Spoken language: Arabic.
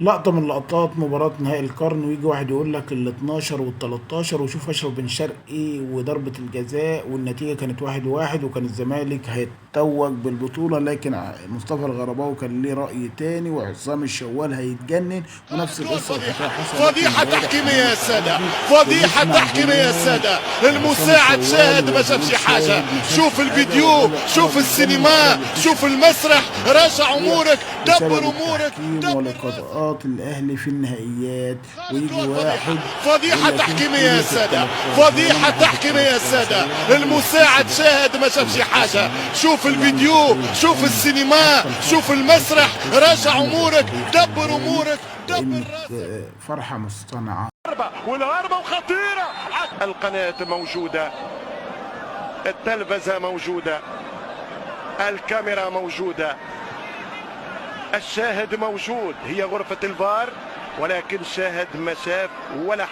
لقطة من لقطات مباراة نهائي القرن، ويجي واحد يقول لك ال 12 وال 13 وشوف أشرف بن شرقي وضربة الجزاء، والنتيجة كانت 1-1 وكان الزمالك هيتوج بالبطولة، لكن مصطفى الغرباوي كان ليه رأي تاني وعصام الشوال هيتجنن، ونفس القصة والحكاية حصلت فضيحة امبارح تحكيمية أمام يا سادة، الترجي. فضيحة ونسمع تحكيمية يا جنون سادة. عصام المساعد الشوال شاهد ما وبقول شافش حاجة. شاهد ما شافش شوف حاجة، الفيديو، والوضع شوف قلب الدنيا السينما، وقلب الفيش شوف المسرح، راجع الحقيقة امورك، دبر بسبب امورك، التحكيم دبر راسك. ولقاءات الأهلي في النهائيات. ويجي فضيحة، واحد فضيحة يقول لك تحكيمية انتوا يا ليه في ال سادة، 13 فضيحة ولما في ال تحكيمية يا 13 سادة. يا راجل المساعد الفيصل شاهد ما اللي شافش حاجة. احتسم شوف طلع من الفيديو، الشوط شوف الثاني، السينما، حتى شوف الفرحة كانت المسرح، بتحتسم راجع عند امورك، صديقي دبر الغالي، امورك، دبر لأن راسك. فرحة مصطنعة. والهربة وخطيرة. القناة موجودة، التلفزة موجودة، الكاميرا موجودة، الشاهد موجود. هي غرفة الفار، ولكن الشاهد ما شاف ولا